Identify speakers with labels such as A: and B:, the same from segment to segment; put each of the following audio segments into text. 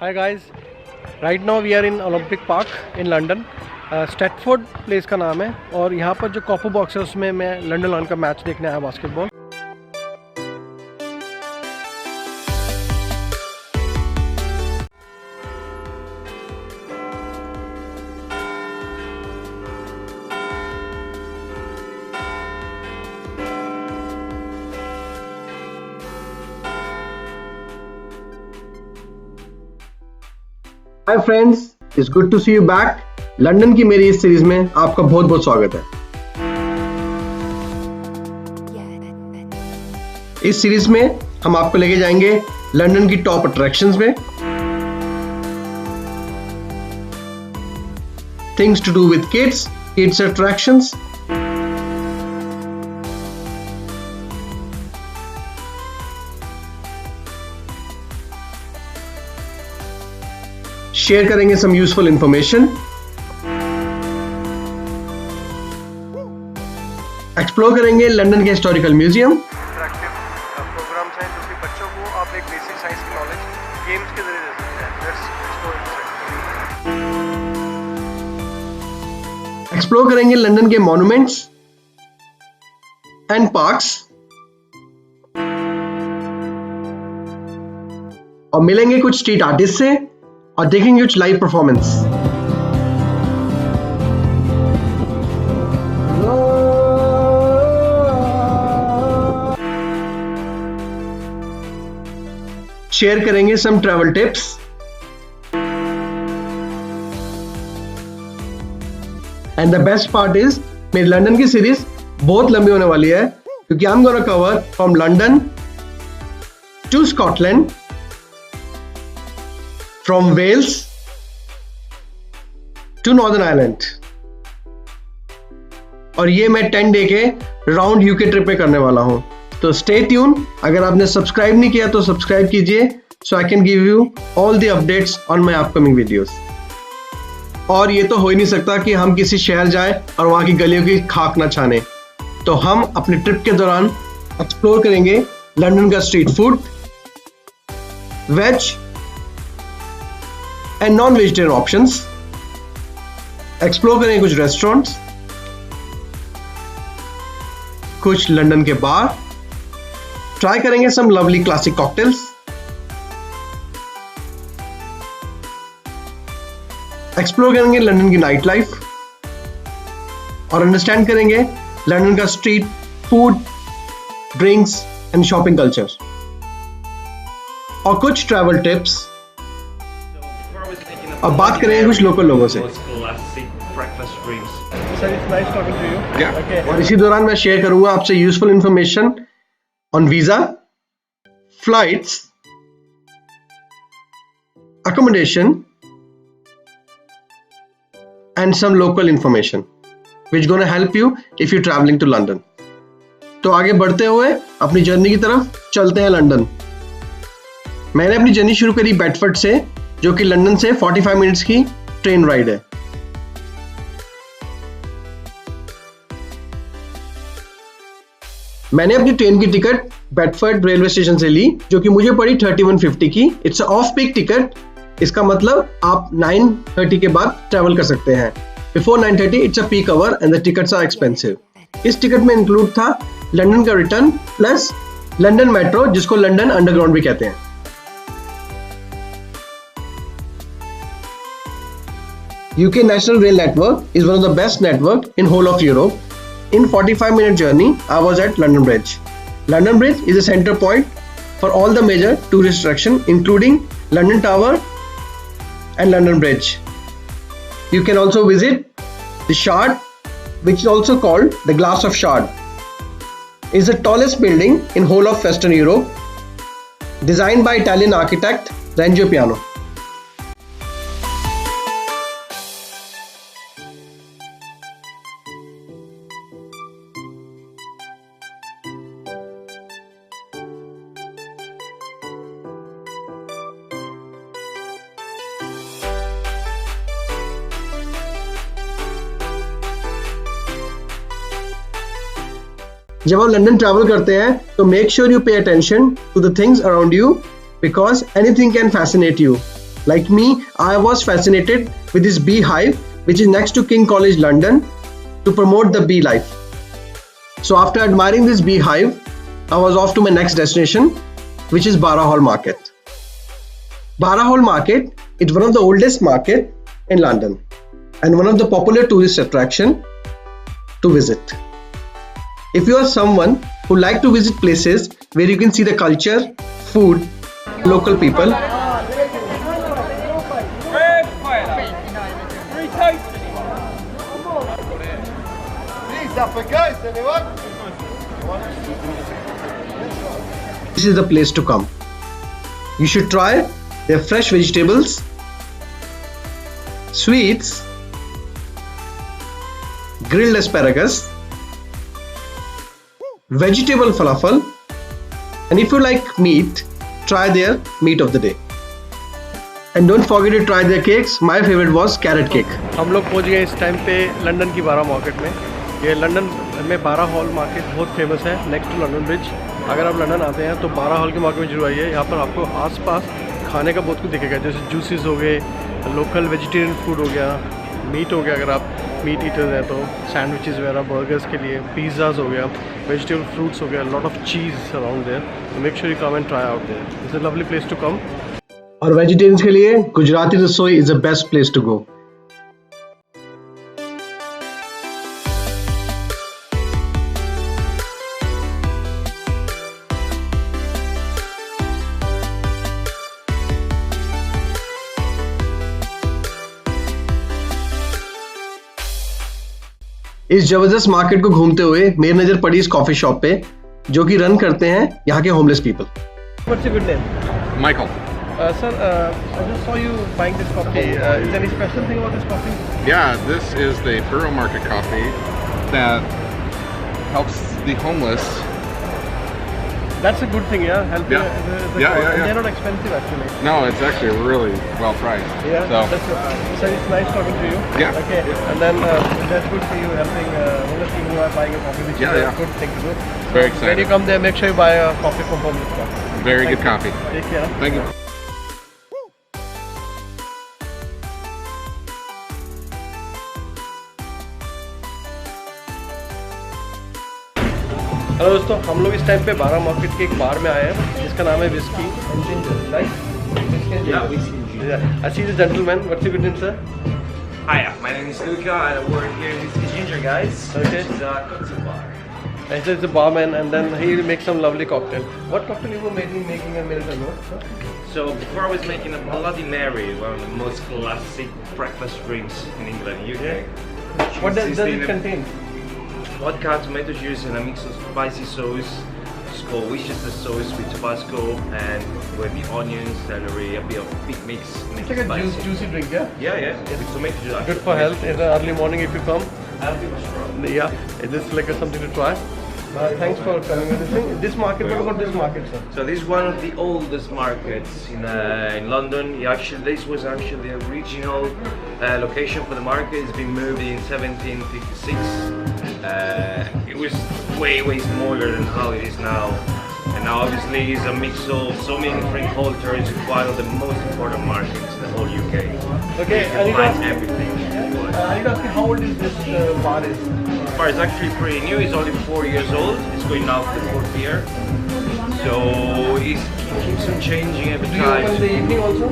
A: Hi guys, right now we are in Olympic Park in London. Stafford place का नाम है और यहाँ पर जो कॉपर बॉक्स है उसमें मैं लंदन लॉन का मैच देखने आया basketball.
B: Hi friends, it's good to see you back. London की मेरी इस सीरीज में आपका बहुत बहुत स्वागत है। इस सीरीज में हम आपको लेके जाएंगे लंदन की टॉप अट्रैक्शंस में, things to do with kids attractions, share करेंगे सम यूजफुल इंफॉर्मेशन, एक्सप्लोर करेंगे लंदन के हिस्टोरिकल म्यूजियम,
A: इंटरैक्टिव प्रोग्राम्स हैं जो कि बच्चों को आप एक बेसिक साइंस की नॉलेज गेम्स के जरिए दे सकते हैं। लेट्स
B: एक्सप्लोर करेंगे लंदन के मॉन्यूमेंट्स एंड पार्क्स और मिलेंगे कुछ स्ट्रीट आर्टिस्ट से और देखेंगे कुछ लाइव परफॉर्मेंस। शेयर करेंगे some travel tips, and the best part is मेरी लंदन की सीरीज बहुत लंबी होने वाली है क्योंकि I am gonna cover from London to Scotland, from Wales to Northern Ireland, और ये मैं 10 डे के राउंड यूके ट्रिप पे करने वाला हूं। तो स्टे ट्यून। अगर आपने सब्सक्राइब नहीं किया तो सब्सक्राइब कीजिए so I can give you all the updates on my upcoming videos. और ये तो हो ही नहीं सकता कि हम किसी शहर जाएं और वहां की गलियों की खाक ना छाने, तो हम अपने ट्रिप के दौरान एक्सप्लोर करेंगे लंदन का street food, veg and non vegetarian options, explore करेंगे कुछ रेस्टोरेंट्स, कुछ लंदन के बार, ट्राई करेंगे some lovely classic cocktails, explore करेंगे लंदन की नाइट लाइफ और अंडरस्टैंड करेंगे लंदन का street food, drinks and shopping culture और कुछ ट्रैवल टिप्स, और बात करेंगे कुछ लोकल लोगों से। और इसी दौरान मैं शेयर करूंगा आपसे useful information on visa, flights, accommodation and some local information which gonna help you if you're traveling to London. तो आगे बढ़ते हुए अपनी जर्नी की तरफ चलते हैं लंदन। मैंने अपनी जर्नी शुरू करी बेडफोर्ड से, जो कि लंदन से 45 मिनट्स की ट्रेन राइड है। मैंने अपनी ट्रेन की टिकट बेडफोर्ड रेलवे स्टेशन से ली, जो कि मुझे पड़ी 3150 की। इट्स ऑफ पीक टिकट, इसका मतलब आप 9:30 के बाद ट्रैवल कर सकते हैं। Before 9:30 it's a peak hour and the tickets are expensive. इस टिकट में इंक्लूड था लंदन का रिटर्न प्लस लंदन मेट्रो, जिसको लंदन अंडरग्राउंड भी कहते हैं। UK National Rail Network is one of the best network in whole of Europe. In 45-minute journey, I was at London Bridge. London Bridge is a center point for all the major tourist attraction, including London Tower and London Bridge. You can also visit the Shard, which is also called the Glass of Shard. It's the tallest building in whole of Western Europe, designed by Italian architect Renzo Piano. जब आप London travel करते हैं तो make sure you pay attention to the things around you because anything can fascinate you. Like me, I was fascinated with this beehive, which is next to King College London, to promote the bee life. So after admiring this beehive, I was off to my next destination, which is Bara Hall Market. Bara Hall Market is one of the oldest market in London and one of the popular tourist attraction to visit. If you are someone who like to visit places where you can see the culture, food, local people, this is the place to come. You should try their fresh vegetables, sweets, grilled asparagus, vegetable falafel, and if you like meat, try their meat of the day. And don't forget to try their cakes. My favorite was carrot cake.
A: हम लोग पहुंच गए इस time पे London की बारा market में। ये लंदन में बारा हॉल मार्केट बहुत फेमस है, नेक्स्ट टू लंदन ब्रिज। अगर आप लंदन आते हैं तो बारा हॉल के मार्केट में जरूर आइए। यहाँ पर आपको आसपास खाने का बहुत कुछ दिखेगा, जैसे जूसेस हो गए, लोकल वेजिटेरियन फूड हो गया, मीट हो गया अगर आप मीट ईटर्स हैं तो, सैंडविचेस वगैरह बर्गर्स के लिए, पिज़्ज़ाज हो गया, वेजिटेबल फ्रूट्स हो गया, लॉट ऑफ चीज़ around there. Make sure you come and try out there. It's a lovely place to come.
B: और वेजिटेरियंस के लिए Gujarati Rasoi is the best place to go. इस जबरदस्त मार्केट को घूमते हुए मेरी नजर पड़ी इस कॉफी शॉप पे, जो कि रन करते हैं यहाँ के homeless people.
A: What's your good name?
C: Michael.
A: Sir, I just saw you buying this coffee. Is there any special thing about this coffee?
C: Yeah, this is the Borough Market coffee that helps the homeless.
A: That's a good thing, yeah. Helping
C: Yeah.
A: the
C: Yeah,
A: cause.
C: yeah,
A: And
C: yeah.
A: they're not expensive actually.
C: No, it's actually really well priced.
A: Yeah.
C: So,
A: That's so it's nice talking to you.
C: Yeah.
A: Okay. And then that's good for you helping homeless people who are buying a coffee, which
C: Yeah,
A: is a
C: yeah.
A: good thing to do.
C: very
A: When you
C: excited.
A: come there, make sure you buy a coffee from homeless coffee.
C: Very
A: Thank
C: good coffee.
A: Take care.
C: Thank you.
A: Hello दोस्तों, हम लोग इस time पे बारा market के एक बार में आए हैं जिसका नाम है whisky and ginger, right?
D: Yeah, whiskey and ginger.
A: I see the gentleman. What's your good name, sir?
D: Hiya, my name is Luca and I work here at Whiskey Ginger, guys.
A: Okay.
D: It's a cocktail bar.
A: He says the barman, and then he will make some lovely cocktail. What cocktail you were making a minute ago? Sir?
D: So before I was making a Bloody Mary, one of the most classic breakfast drinks in England, UK.
A: What does
D: Consisting
A: it
D: of
A: contain?
D: Vodka, tomato juice, and a mix of spicy sauce. It's called Worcestershire sauce with Tabasco and with the onions, celery, a bit of big mix.
A: It's like a juicy drink, yeah?
D: Yeah, with tomato juice.
A: Good for health in the early morning if you come.
D: I'll be much strong.
A: Yeah, it is like something to try. Thanks for coming with this thing. This market, what about this market, sir?
D: So this is one of the oldest markets in London. This was actually the original location for the market. It's been moved in 1756. It was way smaller than how it is now. And now obviously it's a mix of so many different cultures. It's one of the most important markets in the whole UK.
A: Okay,
D: You
A: I need
D: can
A: to
D: find
A: ask,
D: everything.
A: I need to ask you how old is this bar is?
D: This bar is actually pretty new. It's only 4 years old. It's going now for the 4th year. So it keeps on changing every
A: Do you open in
D: time.
A: the evening also?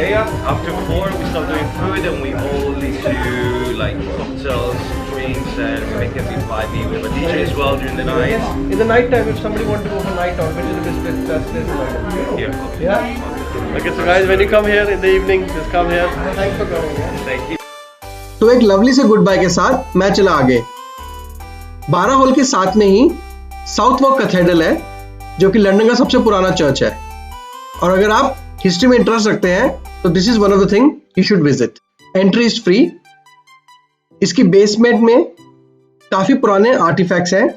D: Yeah. After 4 we start doing food and we only do like cocktails, drinks, and we make it a bit vibey. We have a DJ as well during the night.
A: In the night time, if somebody wants to go for night out, which is the best place in London?
D: Yeah.
A: Yeah? Okay, so guys, when you come here in the evening, just come here. Thanks for coming. Yeah?
D: Thank you.
B: तो एक lovely से good bye के साथ मैं चला आगे। बारा hall के साथ में ही साउथवॉक कैथेड्रल है, जो कि लंदन का सबसे पुराना चर्च है। और अगर आप हिस्ट्री में इंटरेस्ट रखते हैं तो this is one of the thing you should visit. Entry is free. इसकी बेसमेंट में काफी पुराने आर्टिफैक्ट्स हैं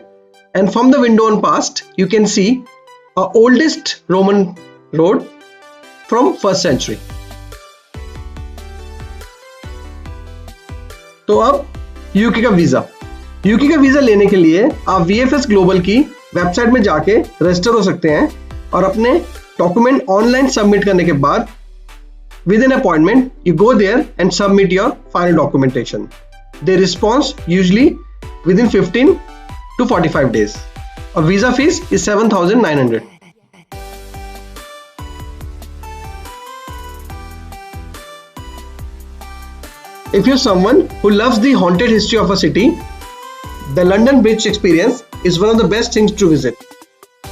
B: and from the window on past you can see a oldest Roman road from 1st century. तो अब यूके का visa लेने के लिए आप VFS ग्लोबल की वेबसाइट में जाके रजिस्टर हो सकते हैं और अपने डॉक्यूमेंट ऑनलाइन सबमिट करने के बाद With an appointment, you go there and submit your final documentation. They respond usually within 15 to 45 days. A visa fees is 7,900. If you're someone who loves the haunted history of a city, the London Bridge experience is one of the best things to visit.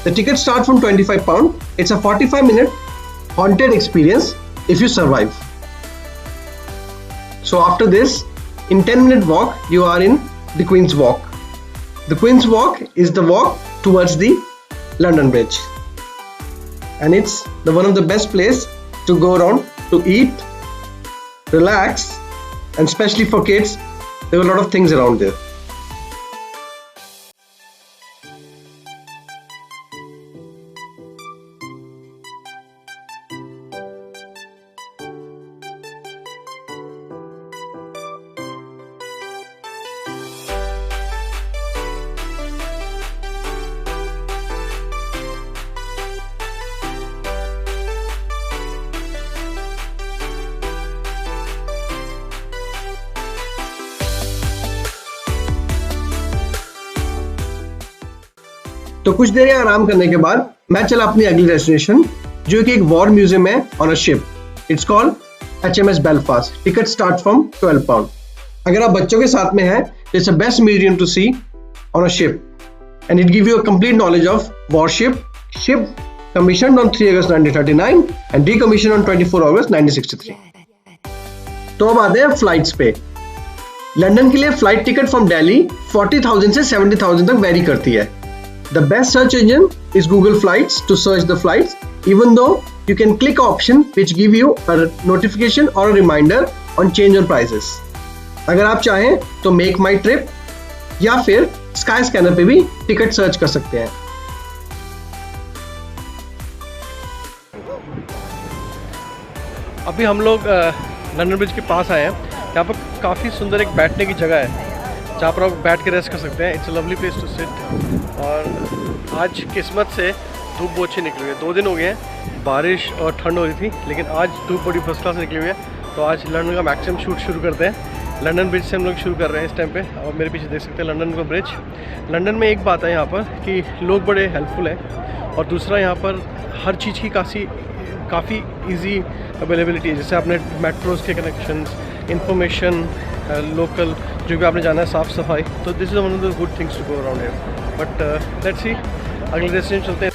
B: The tickets start from £25. It's a 45-minute haunted experience if you survive. So after this, in 10-minute walk, you are in the Queen's Walk. The Queen's Walk is the walk towards the London Bridge. And it's one of the best places to go around to eat, relax, and especially for kids, there are a lot of things around there. तो कुछ देर यहाँ आराम करने के बाद मैं चला अपनी अगली डेस्टिनेशन, जो कि एक वॉर म्यूजियम है on a ship. It's called HMS Belfast. Ticket start from £12. अगर आप बच्चों के साथ में हैं तो it's a best museum to see on a ship, and it give you a complete knowledge of warship. Ship commissioned on 3 August 1939 and decommissioned on 24 August 1963. तो अब आते हैं फ्लाइट्स पे. लंदन के लिए फ्लाइट टिकट फ्रॉम दिल्ली 40,000 से 70,000 तक very करती है. The best search engine is Google Flights to search the flights, even though you can click option which give you a notification or a reminder on change on prices. अगर आप चाहें तो Make My Trip या फिर Skyscanner पे भी ticket search कर सकते हैं.
A: अभी हम लोग लंदन ब्रिज के पास आए हैं. यहाँ पर काफ़ी सुंदर एक बैठने की जगह है जहाँ पर आप बैठ के रेस्ट कर सकते हैं. It's a lovely place to sit. और आज किस्मत से धूप बहुत अच्छी निकली हुई है. 2 दिन हो गए हैं बारिश और ठंड हो रही थी, लेकिन आज धूप बड़ी फर्स्ट क्लास निकली हुई है. तो आज लंदन का मैक्सिमम शूट शुरू करते हैं. लंदन ब्रिज से हम लोग शुरू कर रहे हैं इस टाइम पे. और मेरे पीछे देख सकते हैं लंदन का ब्रिज. लंदन में एक बात है यहाँ पर कि लोग बड़े हेल्पफुल हैं, और दूसरा यहाँ पर हर चीज़ की काफ़ी ईजी अवेलेबिलिटी है. जैसे आपने मेट्रोज़ के कनेक्शंस, इंफॉर्मेशन, लोकल जो भी आपने जाना है, साफ़ सफाई. तो this is one of the good things to go around here. But let's see, अगले डेस्टिनेशन चलते हैं.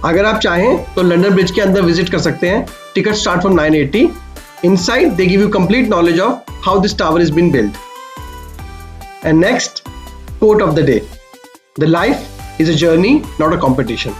B: अगर आप चाहें तो लंदन ब्रिज के अंदर विजिट कर सकते हैं. Ticket start from 980. Inside they give you complete knowledge of how this tower is been build. And next, quote of the day. The life is a journey, not a competition.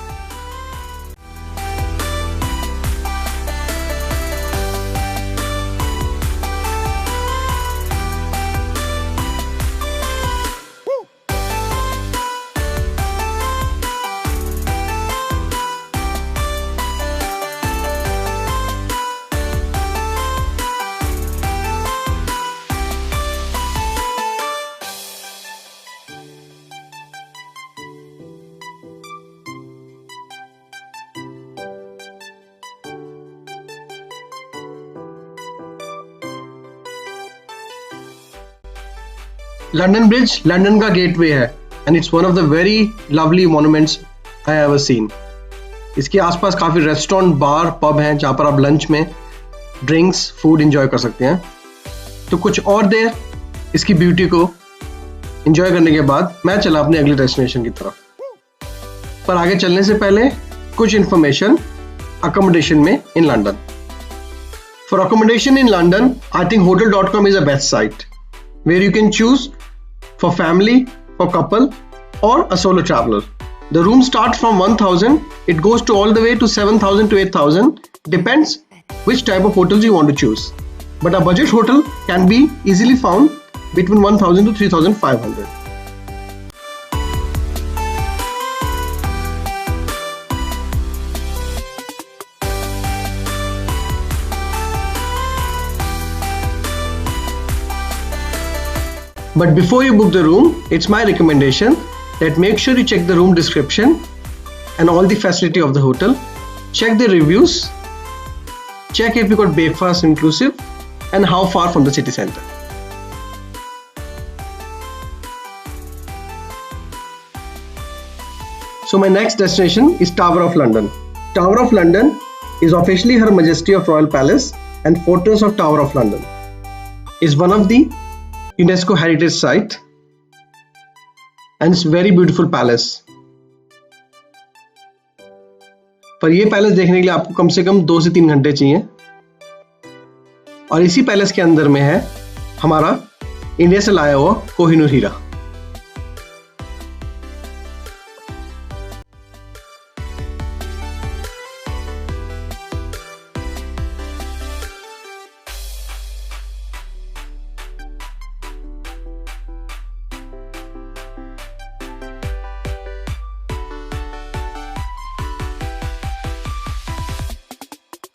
B: London bridge London का gateway है, and it's one of the very lovely monuments I have ever seen. इसके आसपास काफ़ी restaurant, बार, pub हैं जहाँ पर आप lunch में ड्रिंक्स, फूड एंजॉय कर सकते हैं. तो कुछ और देर इसकी ब्यूटी को एंजॉय करने के बाद मैं चला अपने अगले डेस्टिनेशन की तरफ. पर आगे चलने से पहले कुछ इन्फॉर्मेशन अकोमोडेशन में in London. For accommodation in London, I think hotel.com is a best site where you can choose for family, for couple, or a solo traveler. The room starts from 1,000. It goes to all the way to 7,000 to 8,000. Depends which type of hotels you want to choose. But a budget hotel can be easily found between 1,000 to 3,500. But before you book the room, it's my recommendation that make sure you check the room description and all the facility of the hotel. Check the reviews, check if you got breakfast inclusive and how far from the city center. So my next destination is Tower of London. Tower of London is officially Her Majesty of Royal Palace and Fortress of Tower of London. Is one of the UNESCO Heritage Site and it's very beautiful palace. पर ये palace देखने के लिए आपको कम से कम 2 से 3 घंटे चाहिए और इसी पैलेस के अंदर में है हमारा इंडिया से लाया हुआ कोहिनूर हीरा.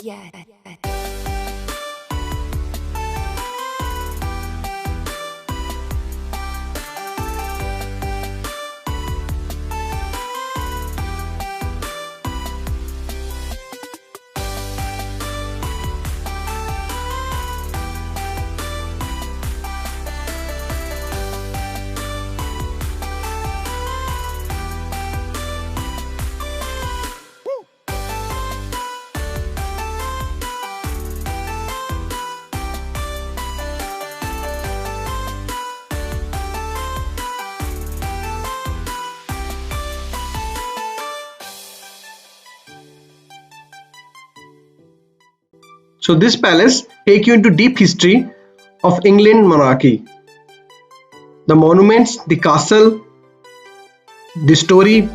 E: Yeah.
B: So this palace take you into deep history of England monarchy. The monuments, the castle, the story,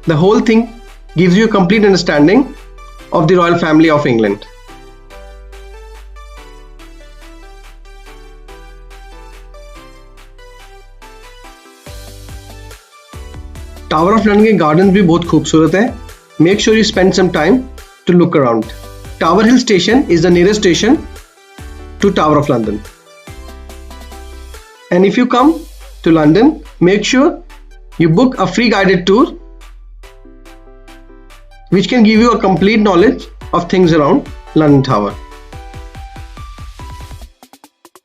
B: the whole thing gives you a complete understanding of the royal family of England. Tower of London के garden भी बहुत खूबसूरत है. Make sure you spend some time to look around. Tower Hill Station is the nearest station to Tower of London. And if you come to London, make sure you book a free guided tour which can give you a complete knowledge of things around London Tower.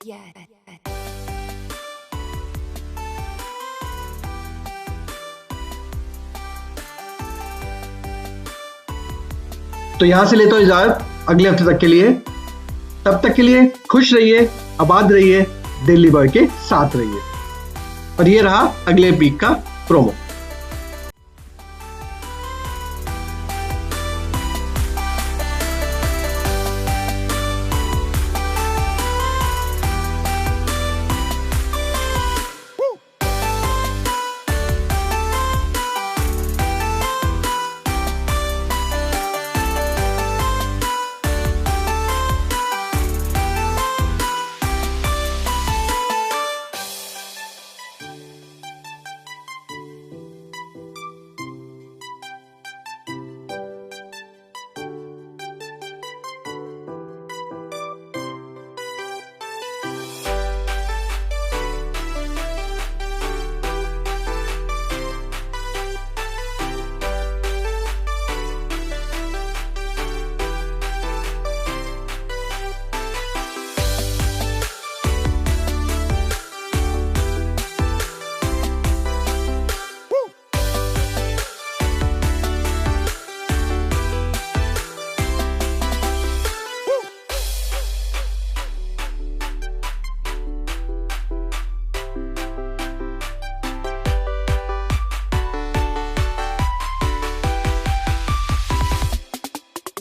E: Yeah.
B: तो यहाँ से लेता हूँ इजाजत अगले हफ्ते तक के लिए. तब तक के लिए खुश रहिए, आबाद रहिए, दिल्ली बॉय के साथ रहिए. और ये रहा अगले वीक का प्रोमो.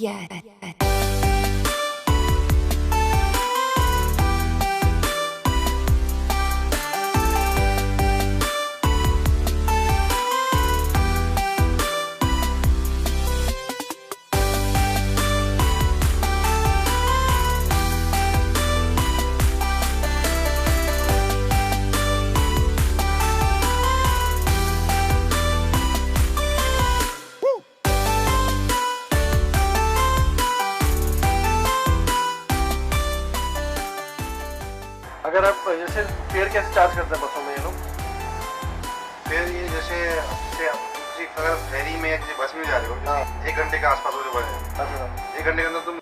E: Yeah.
A: अगर आप जैसे फेयर कैसे चार्ज करते हैं बसों में ये लोग?
F: फिर ये जैसे किसी अगर फेरी में या किसी बस में जा रहे हो,
A: हाँ।
F: 1 घंटे के आसपास हो जो बस है,
A: अच्छा
F: 1 घंटे के अंदर तुम